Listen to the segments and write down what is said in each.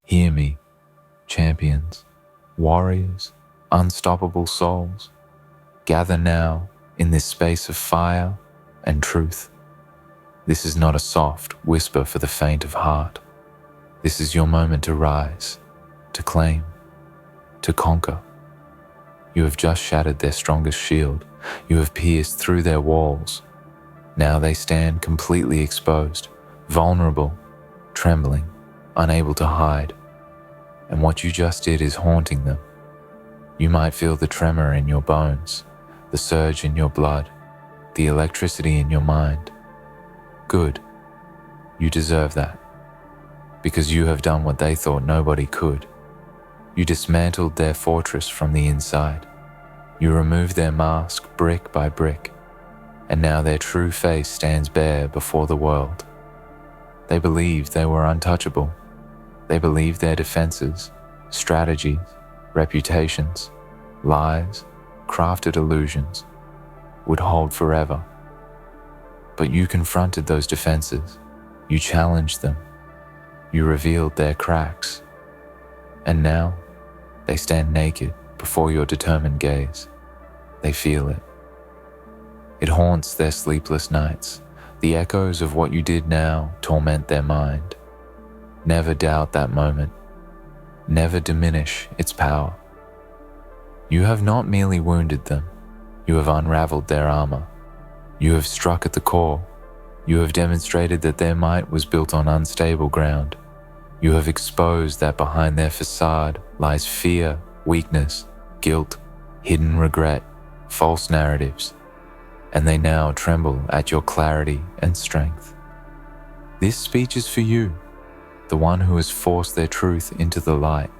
Hear me, champions, warriors, unstoppable souls. Gather now in this space of fire and truth. This is not a soft whisper for the faint of heart. This is your moment to rise, to claim, to conquer. You have just shattered their strongest shield. You have pierced through their walls. Now they stand completely exposed, vulnerable, trembling, unable to hide. And what you just did is haunting them. You might feel the tremor in your bones, the surge in your blood, the electricity in your mind. Good. You deserve that. Because you have done what they thought nobody could. You dismantled their fortress from the inside. You removed their mask brick by brick, and now their true face stands bare before the world. They believed they were untouchable. They believed their defenses, strategies, reputations, lies, crafted illusions would hold forever. But you confronted those defenses. You challenged them. You revealed their cracks. And now, they stand naked before your determined gaze. They feel it. It haunts their sleepless nights. The echoes of what you did now torment their mind. Never doubt that moment. Never diminish its power. You have not merely wounded them. You have unraveled their armor. You have struck at the core. You have demonstrated that their might was built on unstable ground. You have exposed that behind their facade lies fear, weakness, guilt, hidden regret, false narratives, and they now tremble at your clarity and strength. This speech is for you, the one who has forced their truth into the light.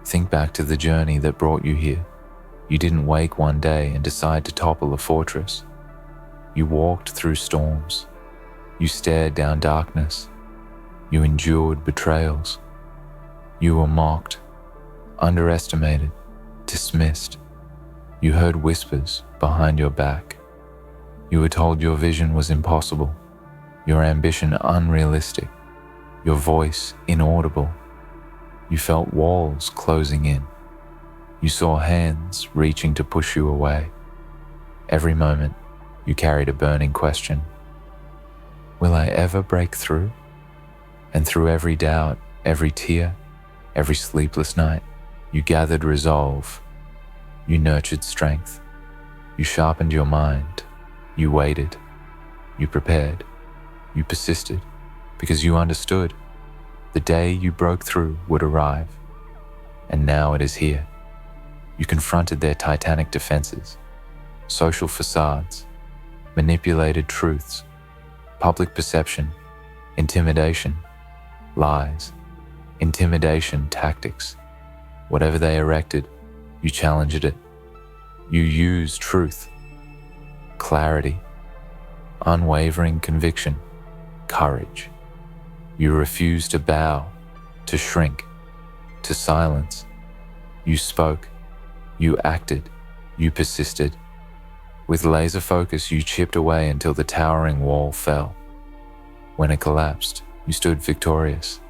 Think back to the journey that brought you here. You didn't wake one day and decide to topple a fortress. You walked through storms. You stared down darkness. You endured betrayals. You were mocked, underestimated, dismissed. You heard whispers behind your back. You were told your vision was impossible, your ambition unrealistic, your voice inaudible. You felt walls closing in. You saw hands reaching to push you away. Every moment, you carried a burning question. Will I ever break through? And through every doubt, every tear, every sleepless night, you gathered resolve. You nurtured strength. You sharpened your mind. You waited. You prepared. You persisted because you understood the day you broke through would arrive. And now it is here. You confronted their titanic defenses, social facades, manipulated truths, public perception, intimidation, lies, intimidation tactics. Whatever they erected, you challenged it. You used truth, clarity, unwavering conviction, courage. You refused to bow, to shrink, to silence. You spoke, you acted, you persisted. With laser focus, you chipped away until the towering wall fell. When it collapsed, you stood victorious.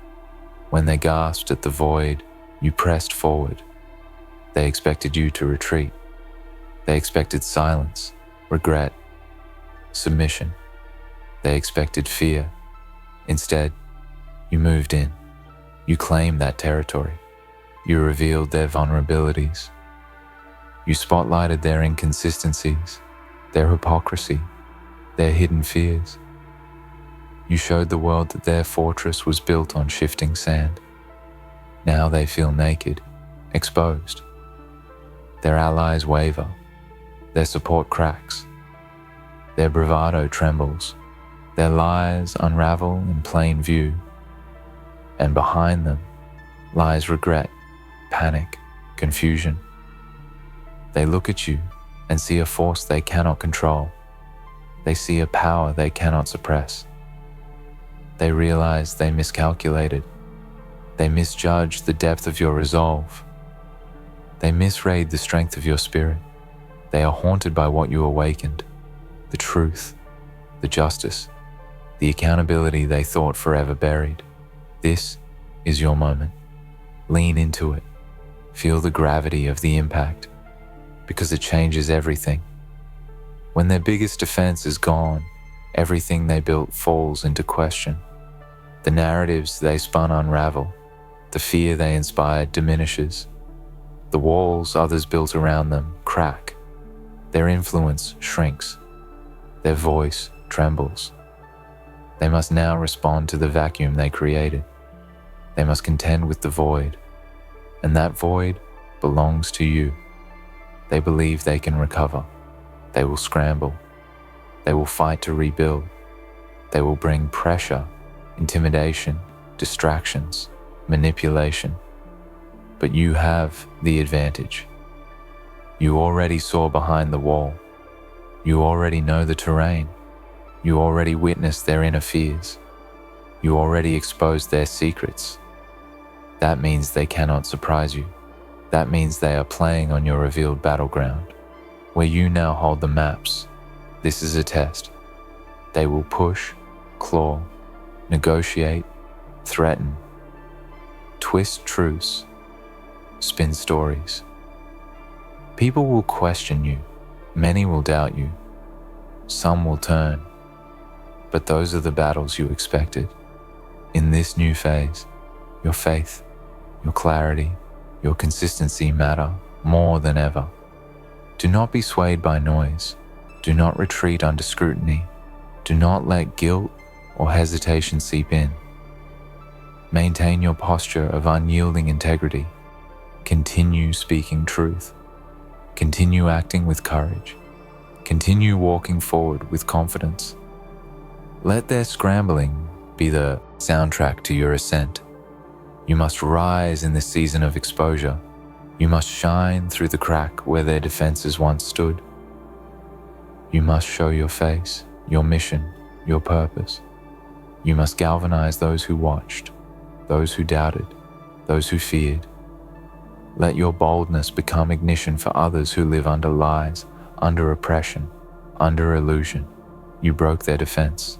When they gasped at the void, you pressed forward. They expected you to retreat. They expected silence, regret, submission. They expected fear. Instead, you moved in. You claimed that territory. You revealed their vulnerabilities. You spotlighted their inconsistencies, their hypocrisy, their hidden fears. You showed the world that their fortress was built on shifting sand. Now they feel naked, exposed. Their allies waver. Their support cracks. Their bravado trembles. Their lies unravel in plain view. And behind them lies regret, panic, confusion. They look at you and see a force they cannot control. They see a power they cannot suppress. They realize they miscalculated. They misjudged the depth of your resolve. They misread the strength of your spirit. They are haunted by what you awakened, the truth, the justice, the accountability they thought forever buried. This is your moment. Lean into it. Feel the gravity of the impact, because it changes everything. When their biggest defense is gone, everything they built falls into question. The narratives they spun unravel. The fear they inspired diminishes. The walls others built around them crack. Their influence shrinks. Their voice trembles. They must now respond to the vacuum they created. They must contend with the void, and that void belongs to you. They believe they can recover. They will scramble. They will fight to rebuild. They will bring pressure, intimidation, distractions, manipulation. But you have the advantage. You already saw behind the wall. You already know the terrain. You already witnessed their inner fears. You already exposed their secrets. That means they cannot surprise you. That means they are playing on your revealed battleground, where you now hold the maps. This is a test. They will push, claw, negotiate, threaten, twist truths, spin stories. People will question you. Many will doubt you. Some will turn. But those are the battles you expected. In this new phase, your faith, your clarity, your consistency matter more than ever. Do not be swayed by noise. Do not retreat under scrutiny. Do not let guilt or hesitation seep in. Maintain your posture of unyielding integrity. Continue speaking truth. Continue acting with courage. Continue walking forward with confidence. Let their scrambling be the soundtrack to your ascent. You must rise in this season of exposure. You must shine through the crack where their defenses once stood. You must show your face, your mission, your purpose. You must galvanize those who watched, those who doubted, those who feared. Let your boldness become ignition for others who live under lies, under oppression, under illusion. You broke their defense.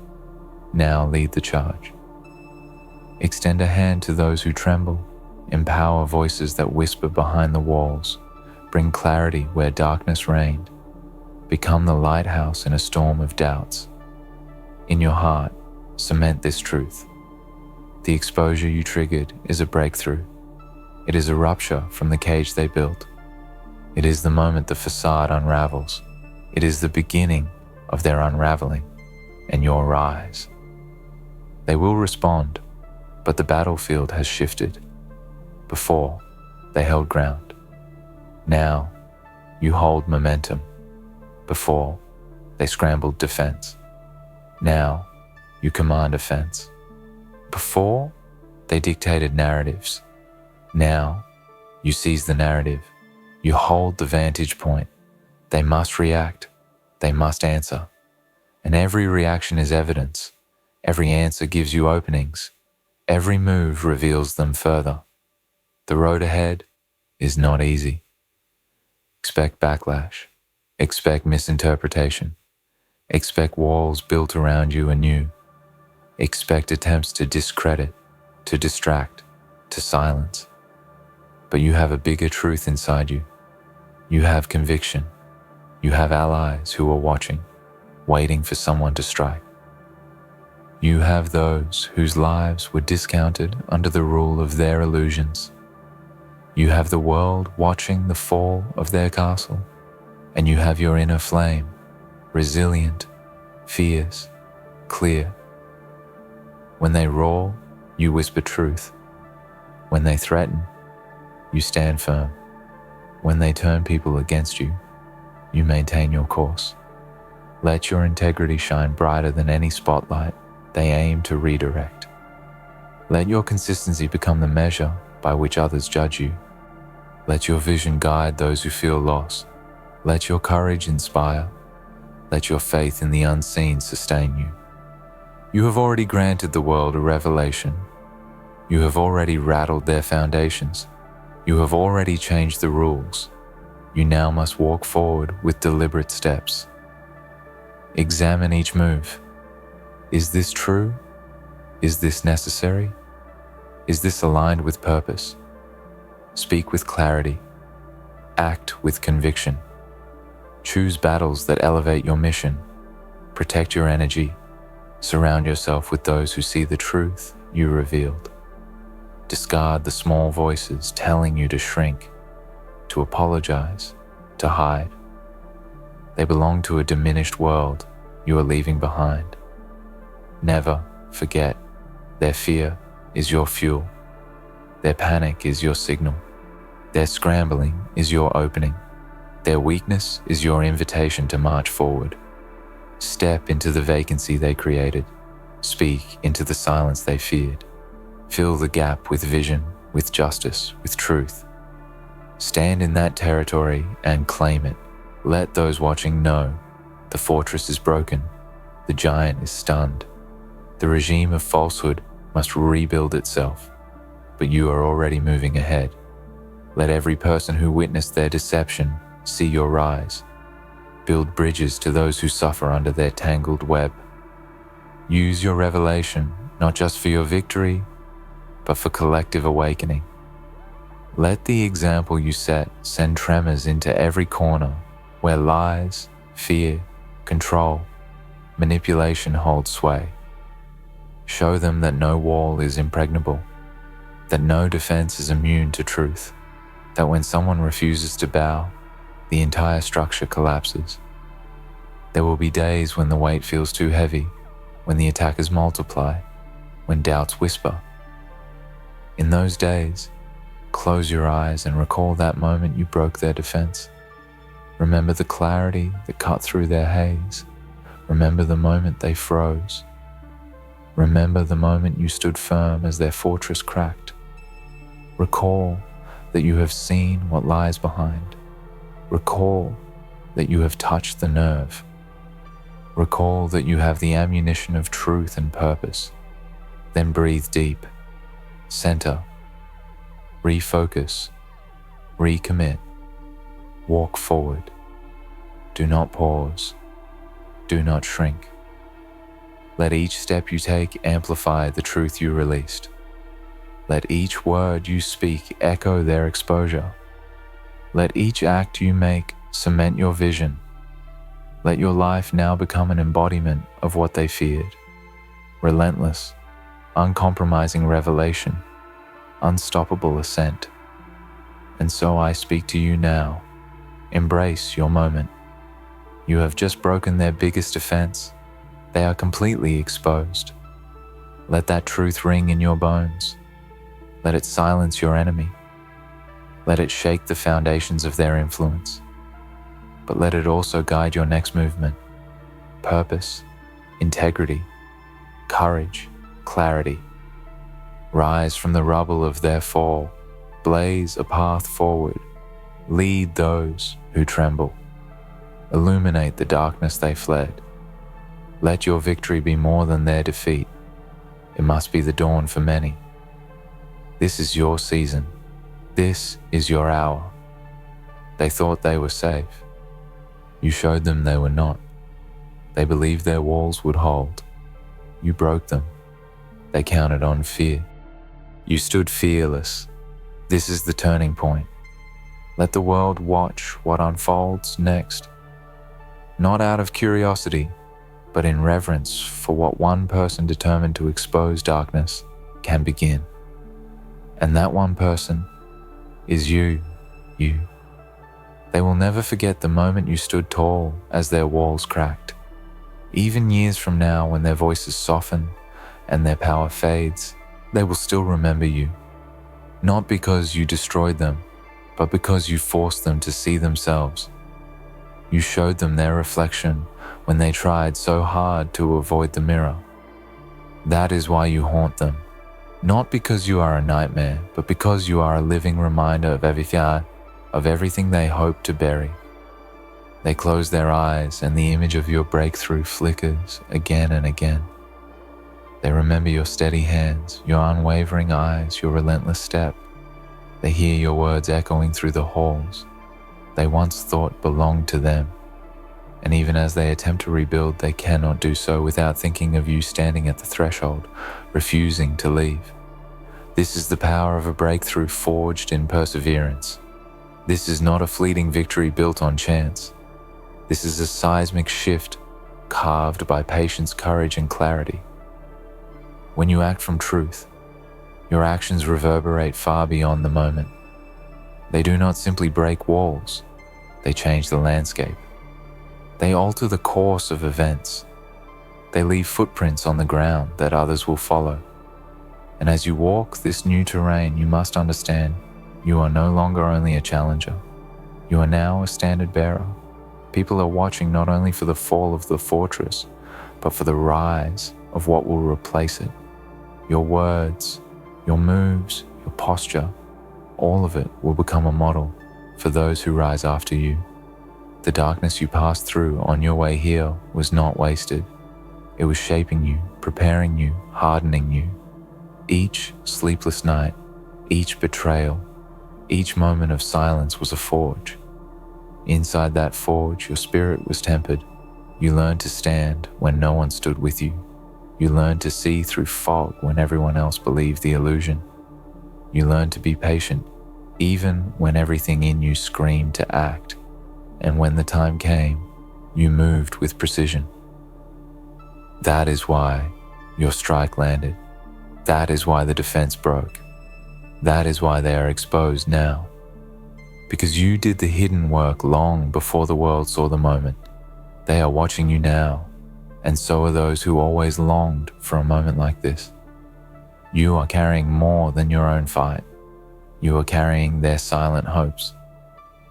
Now lead the charge. Extend a hand to those who tremble. Empower voices that whisper behind the walls. Bring clarity where darkness reigned. Become the lighthouse in a storm of doubts. In your heart, cement this truth. The exposure you triggered is a breakthrough. It is a rupture from the cage they built. It is the moment the facade unravels. It is the beginning of their unraveling and your rise. They will respond, but the battlefield has shifted. Before, they held ground. Now, you hold momentum. Before, they scrambled defense. Now, you command offense. Before, they dictated narratives. Now, you seize the narrative. You hold the vantage point. They must react. They must answer. And every reaction is evidence. Every answer gives you openings. Every move reveals them further. The road ahead is not easy. Expect backlash. Expect misinterpretation. Expect walls built around you anew. Expect attempts to discredit, to distract, to silence. But you have a bigger truth inside you. You have conviction. You have allies who are watching, waiting for someone to strike. You have those whose lives were discounted under the rule of their illusions. You have the world watching the fall of their castle, and you have your inner flame, resilient, fierce, clear. When they roar, you whisper truth. When they threaten, you stand firm. When they turn people against you, you maintain your course. Let your integrity shine brighter than any spotlight they aim to redirect. Let your consistency become the measure by which others judge you. Let your vision guide those who feel lost. Let your courage inspire. Let your faith in the unseen sustain you. You have already granted the world a revelation. You have already rattled their foundations. You have already changed the rules. You now must walk forward with deliberate steps. Examine each move. Is this true? Is this necessary? Is this aligned with purpose? Speak with clarity. Act with conviction. Choose battles that elevate your mission. Protect your energy. Surround yourself with those who see the truth you revealed. Discard the small voices telling you to shrink, to apologize, to hide. They belong to a diminished world you are leaving behind. Never forget, their fear is your fuel. Their panic is your signal. Their scrambling is your opening. Their weakness is your invitation to march forward. Step into the vacancy they created. Speak into the silence they feared. Fill the gap with vision, with justice, with truth. Stand in that territory and claim it. Let those watching know the fortress is broken, the giant is stunned. The regime of falsehood must rebuild itself, but you are already moving ahead. Let every person who witnessed their deception see your rise. Build bridges to those who suffer under their tangled web. Use your revelation not just for your victory, but for collective awakening. Let the example you set send tremors into every corner where lies, fear, control, manipulation hold sway. Show them that no wall is impregnable, that no defense is immune to truth, that when someone refuses to bow, the entire structure collapses. There will be days when the weight feels too heavy, when the attackers multiply, when doubts whisper. In those days, close your eyes and recall that moment you broke their defense. Remember the clarity that cut through their haze. Remember the moment they froze. Remember the moment you stood firm as their fortress cracked. Recall that you have seen what lies behind. Recall that you have touched the nerve. Recall that you have the ammunition of truth and purpose. Then breathe deep. Center. Refocus. Recommit. Walk forward. Do not pause. Do not shrink. Let each step you take amplify the truth you released. Let each word you speak echo their exposure. Let each act you make cement your vision. Let your life now become an embodiment of what they feared. Relentless, uncompromising revelation, unstoppable ascent. And so I speak to you now. Embrace your moment. You have just broken their biggest defense. They are completely exposed. Let that truth ring in your bones. Let it silence your enemy. Let it shake the foundations of their influence. But let it also guide your next movement. Purpose, integrity, courage, clarity. Rise from the rubble of their fall. Blaze a path forward. Lead those who tremble. Illuminate the darkness they fled. Let your victory be more than their defeat. It must be the dawn for many. This is your season. This is your hour. They thought they were safe. You showed them they were not. They believed their walls would hold. You broke them. They counted on fear. You stood fearless. This is the turning point. Let the world watch what unfolds next. Not out of curiosity, but in reverence for what one person determined to expose darkness can begin. And that one person is you. They will never forget the moment you stood tall as their walls cracked. Even years from now, when their voices soften and their power fades, they will still remember you. Not because you destroyed them, but because you forced them to see themselves. You showed them their reflection when they tried so hard to avoid the mirror. That is why you haunt them. Not because you are a nightmare, but because you are a living reminder of everything they hope to bury. They close their eyes and the image of your breakthrough flickers again and again. They remember your steady hands, your unwavering eyes, your relentless step. They hear your words echoing through the halls they once thought belonged to them. And even as they attempt to rebuild, they cannot do so without thinking of you standing at the threshold, refusing to leave. This is the power of a breakthrough forged in perseverance. This is not a fleeting victory built on chance. This is a seismic shift carved by patience, courage, and clarity. When you act from truth, your actions reverberate far beyond the moment. They do not simply break walls, they change the landscape. They alter the course of events. They leave footprints on the ground that others will follow. And as you walk this new terrain, you must understand you are no longer only a challenger. You are now a standard bearer. People are watching not only for the fall of the fortress, but for the rise of what will replace it. Your words, your moves, your posture, all of it will become a model for those who rise after you. The darkness you passed through on your way here was not wasted. It was shaping you, preparing you, hardening you. Each sleepless night, each betrayal, each moment of silence was a forge. Inside that forge, your spirit was tempered. You learned to stand when no one stood with you. You learned to see through fog when everyone else believed the illusion. You learned to be patient, even when everything in you screamed to act. And when the time came, you moved with precision. That is why your strike landed. That is why the defense broke. That is why they are exposed now. Because you did the hidden work long before the world saw the moment. They are watching you now, and so are those who always longed for a moment like this. You are carrying more than your own fight. You are carrying their silent hopes.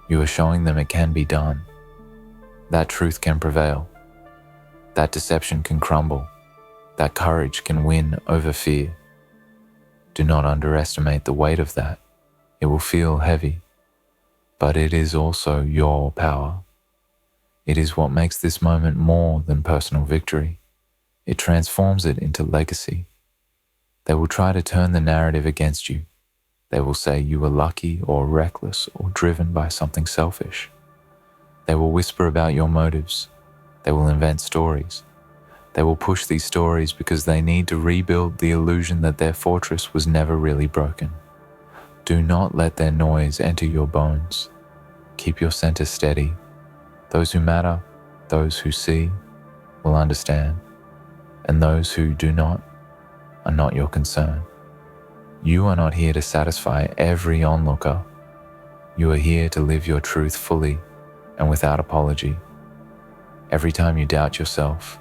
You are showing them it can be done. That truth can prevail. That deception can crumble. That courage can win over fear. Do not underestimate the weight of that. It will feel heavy, but it is also your power. It is what makes this moment more than personal victory. It transforms it into legacy. They will try to turn the narrative against you. They will say you were lucky or reckless or driven by something selfish. They will whisper about your motives. They will invent stories. They will push these stories because they need to rebuild the illusion that their fortress was never really broken. Do not let their noise enter your bones. Keep your center steady. Those who matter, those who see, will understand, and those who do not are not your concern. You are not here to satisfy every onlooker. You are here to live your truth fully and without apology. Every time you doubt yourself,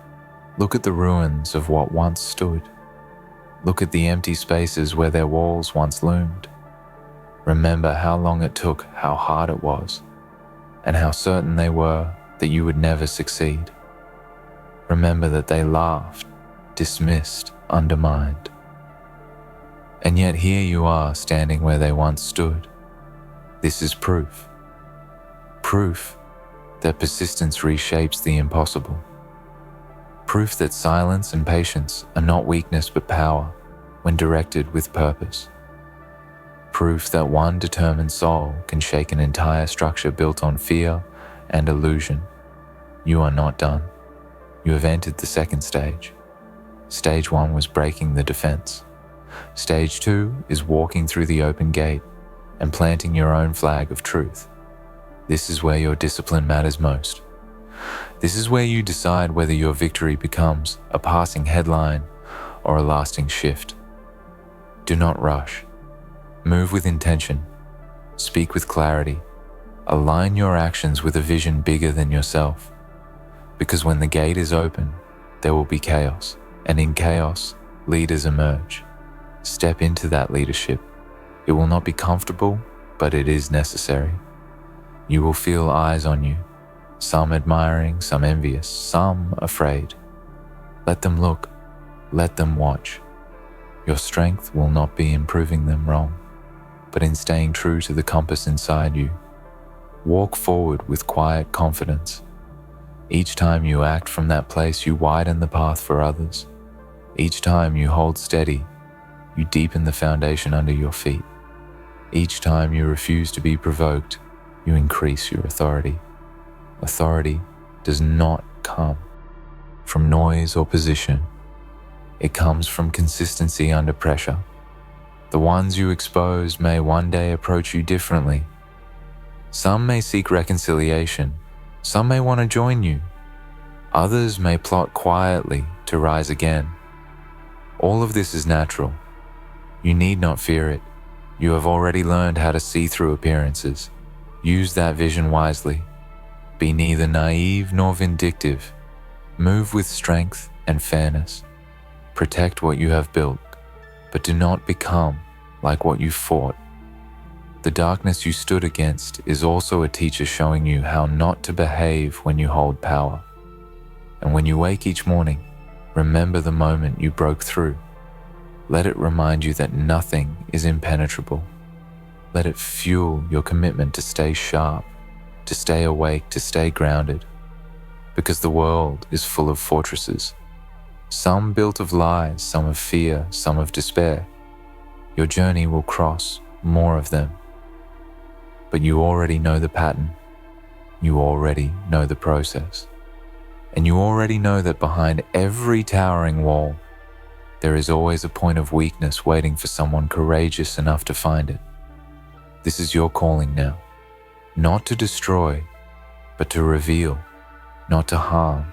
look at the ruins of what once stood. Look at the empty spaces where their walls once loomed. Remember how long it took, how hard it was, and how certain they were that you would never succeed. Remember that they laughed, dismissed, undermined. And yet here you are standing where they once stood. This is proof. Proof that persistence reshapes the impossible. Proof that silence and patience are not weakness but power when directed with purpose. Proof that one determined soul can shake an entire structure built on fear and illusion. You are not done. You have entered the second stage. Stage 1 was breaking the defense. Stage 2 is walking through the open gate and planting your own flag of truth. This is where your discipline matters most. This is where you decide whether your victory becomes a passing headline or a lasting shift. Do not rush. Move with intention. Speak with clarity. Align your actions with a vision bigger than yourself. Because when the gate is open, there will be chaos, and in chaos, leaders emerge. Step into that leadership. It will not be comfortable, but it is necessary. You will feel eyes on you, some admiring, some envious, some afraid. Let them look, let them watch. Your strength will not be in proving them wrong, but in staying true to the compass inside you. Walk forward with quiet confidence. Each time you act from that place, you widen the path for others. Each time you hold steady, you deepen the foundation under your feet. Each time you refuse to be provoked, you increase your authority. Authority does not come from noise or position. It comes from consistency under pressure. The ones you expose may one day approach you differently. Some may seek reconciliation, some may want to join you, others may plot quietly to rise again. All of this is natural. You need not fear it. You have already learned how to see through appearances. Use that vision wisely. Be neither naive nor vindictive. Move with strength and fairness. Protect what you have built, but do not become like what you fought. The darkness you stood against is also a teacher showing you how not to behave when you hold power. And when you wake each morning, remember the moment you broke through. Let it remind you that nothing is impenetrable. Let it fuel your commitment to stay sharp, to stay awake, to stay grounded. Because the world is full of fortresses, some built of lies, some of fear, some of despair. Your journey will cross more of them. But you already know the pattern. You already know the process. And you already know that behind every towering wall, there is always a point of weakness waiting for someone courageous enough to find it. This is your calling now. Not to destroy, but to reveal. Not to harm,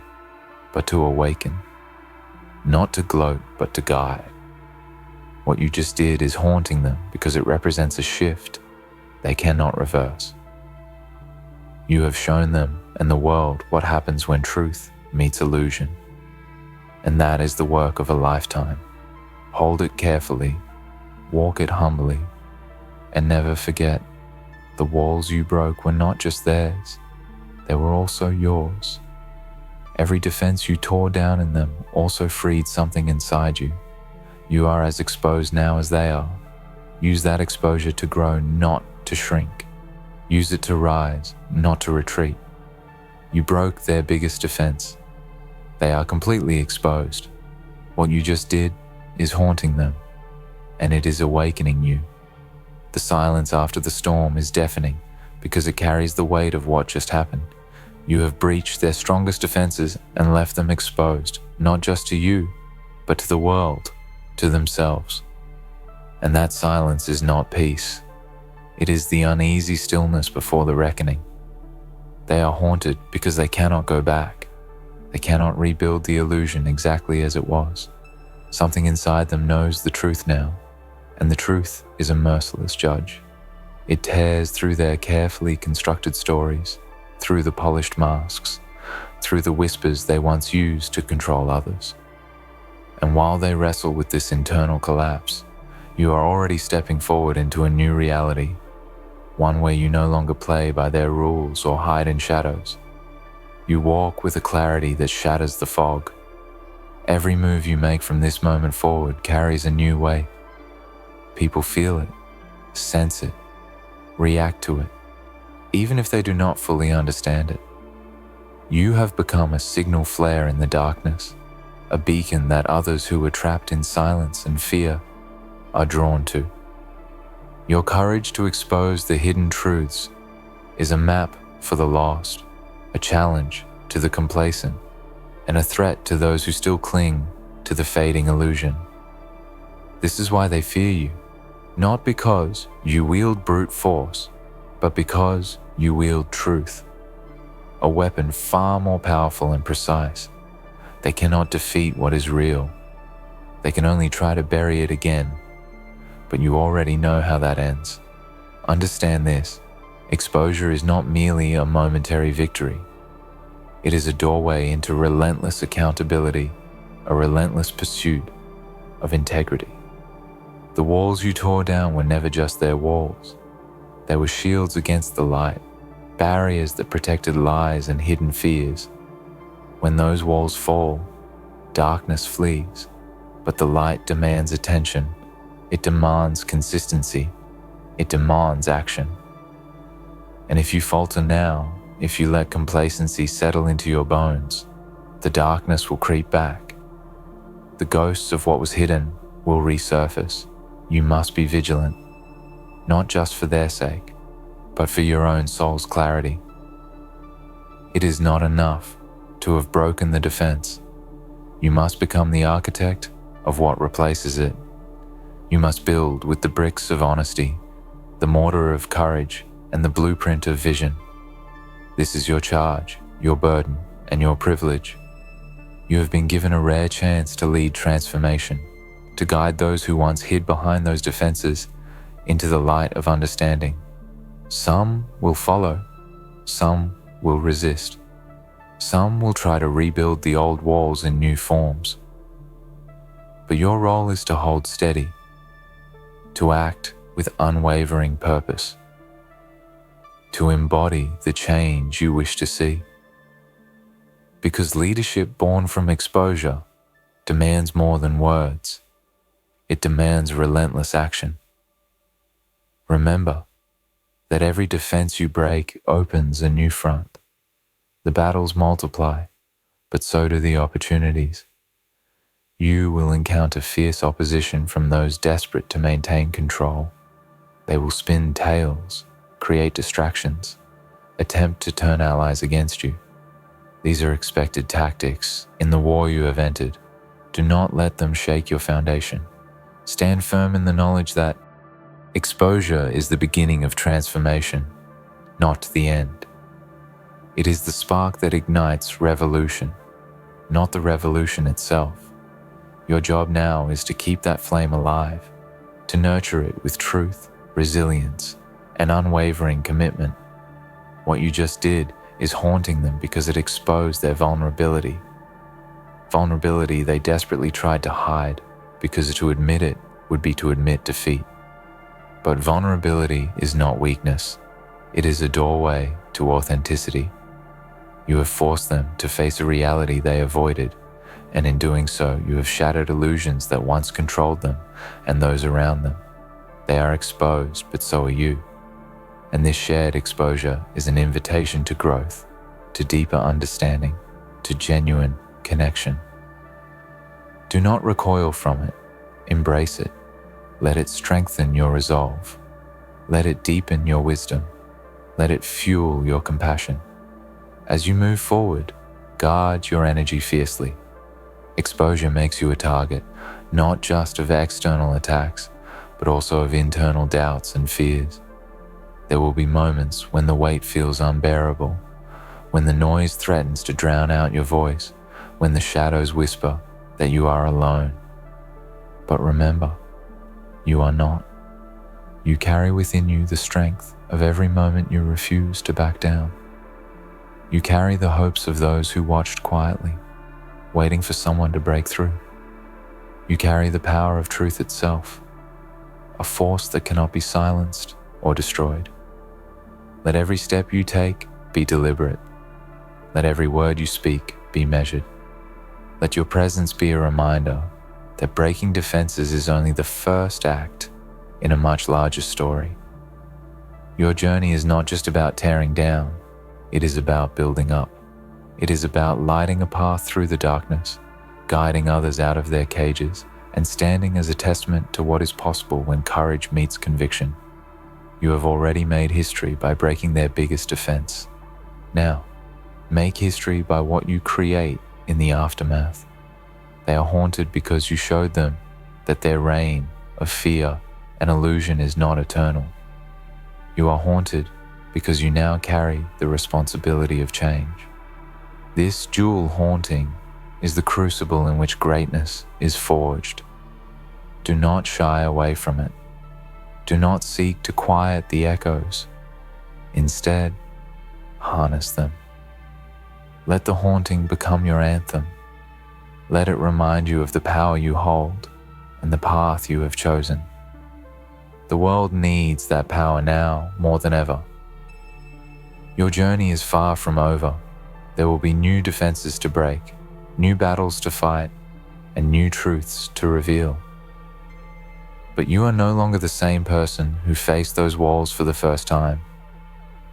but to awaken. Not to gloat, but to guide. What you just did is haunting them because it represents a shift they cannot reverse. You have shown them and the world what happens when truth meets illusion. And that is the work of a lifetime. Hold it carefully, walk it humbly, and never forget, the walls you broke were not just theirs, they were also yours. Every defense you tore down in them also freed something inside you. You are as exposed now as they are. Use that exposure to grow, not to shrink. Use it to rise, not to retreat. You broke their biggest defense. They are completely exposed. What you just did is haunting them, and it is awakening you. The silence after the storm is deafening because it carries the weight of what just happened. You have breached their strongest defenses and left them exposed, not just to you, but to the world, to themselves. And that silence is not peace. It is the uneasy stillness before the reckoning. They are haunted because they cannot go back. They cannot rebuild the illusion exactly as it was. Something inside them knows the truth now, and the truth is a merciless judge. It tears through their carefully constructed stories, through the polished masks, through the whispers they once used to control others. And while they wrestle with this internal collapse, you are already stepping forward into a new reality, one where you no longer play by their rules or hide in shadows. You walk with a clarity that shatters the fog. Every move you make from this moment forward carries a new weight. People feel it, sense it, react to it, even if they do not fully understand it. You have become a signal flare in the darkness, a beacon that others who were trapped in silence and fear are drawn to. Your courage to expose the hidden truths is a map for the lost, a challenge to the complacent, and a threat to those who still cling to the fading illusion. This is why they fear you, not because you wield brute force, but because you wield truth, a weapon far more powerful and precise. They cannot defeat what is real. They can only try to bury it again, but you already know how that ends. Understand this, exposure is not merely a momentary victory. It is a doorway into relentless accountability, a relentless pursuit of integrity. The walls you tore down were never just their walls. They were shields against the light, barriers that protected lies and hidden fears. When those walls fall, darkness flees, but the light demands attention. It demands consistency. It demands action. And if you falter now, if you let complacency settle into your bones, the darkness will creep back. The ghosts of what was hidden will resurface. You must be vigilant, not just for their sake, but for your own soul's clarity. It is not enough to have broken the defense. You must become the architect of what replaces it. You must build with the bricks of honesty, the mortar of courage, and the blueprint of vision. This is your charge, your burden, and your privilege. You have been given a rare chance to lead transformation, to guide those who once hid behind those defenses into the light of understanding. Some will follow, some will resist. Some will try to rebuild the old walls in new forms. But your role is to hold steady, to act with unwavering purpose, to embody the change you wish to see. Because leadership born from exposure demands more than words. It demands relentless action. Remember that every defense you break opens a new front. The battles multiply, but so do the opportunities. You will encounter fierce opposition from those desperate to maintain control. They will spin tales, create distractions, attempt to turn allies against you. These are expected tactics in the war you have entered. Do not let them shake your foundation. Stand firm in the knowledge that exposure is the beginning of transformation, not the end. It is the spark that ignites revolution, not the revolution itself. Your job now is to keep that flame alive, to nurture it with truth, resilience, and unwavering commitment. What you just did is haunting them because it exposed their vulnerability. Vulnerability they desperately tried to hide because to admit it would be to admit defeat. But vulnerability is not weakness. It is a doorway to authenticity. You have forced them to face a reality they avoided, and in doing so, you have shattered illusions that once controlled them and those around them. They are exposed, but so are you. And this shared exposure is an invitation to growth, to deeper understanding, to genuine connection. Do not recoil from it. Embrace it. Let it strengthen your resolve. Let it deepen your wisdom. Let it fuel your compassion. As you move forward, guard your energy fiercely. Exposure makes you a target, not just of external attacks, but also of internal doubts and fears. There will be moments when the weight feels unbearable, when the noise threatens to drown out your voice, when the shadows whisper that you are alone. But remember, you are not. You carry within you the strength of every moment you refuse to back down. You carry the hopes of those who watched quietly, waiting for someone to break through. You carry the power of truth itself, a force that cannot be silenced or destroyed. Let every step you take be deliberate. Let every word you speak be measured. Let your presence be a reminder that breaking defenses is only the first act in a much larger story. Your journey is not just about tearing down, it is about building up. It is about lighting a path through the darkness, guiding others out of their cages, and standing as a testament to what is possible when courage meets conviction. You have already made history by breaking their biggest defense. Now, make history by what you create in the aftermath. They are haunted because you showed them that their reign of fear and illusion is not eternal. You are haunted because you now carry the responsibility of change. This dual haunting is the crucible in which greatness is forged. Do not shy away from it. Do not seek to quiet the echoes. Instead, harness them. Let the haunting become your anthem. Let it remind you of the power you hold and the path you have chosen. The world needs that power now more than ever. Your journey is far from over. There will be new defenses to break, new battles to fight, and new truths to reveal. But you are no longer the same person who faced those walls for the first time.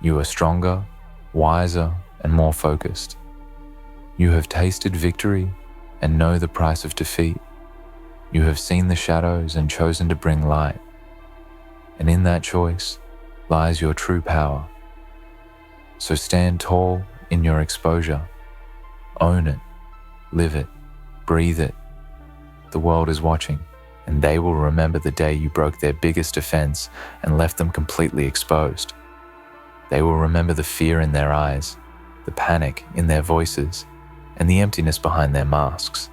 You are stronger, wiser, and more focused. You have tasted victory and know the price of defeat. You have seen the shadows and chosen to bring light. And in that choice lies your true power. So stand tall in your exposure. Own it, live it, breathe it. The world is watching, and they will remember the day you broke their biggest offense and left them completely exposed. They will remember the fear in their eyes, the panic in their voices, and the emptiness behind their masks.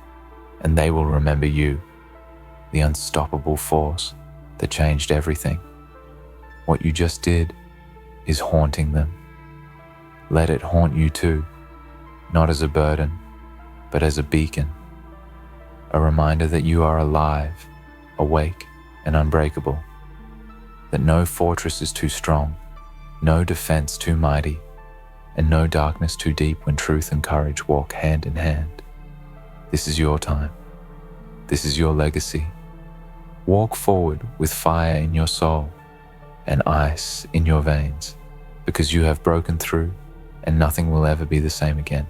And they will remember you, the unstoppable force that changed everything. What you just did is haunting them. Let it haunt you too, not as a burden, but as a beacon, a reminder that you are alive, awake, and unbreakable, that no fortress is too strong, no defense too mighty, and no darkness too deep when truth and courage walk hand in hand. This is your time. This is your legacy. Walk forward with fire in your soul and ice in your veins, because you have broken through and nothing will ever be the same again.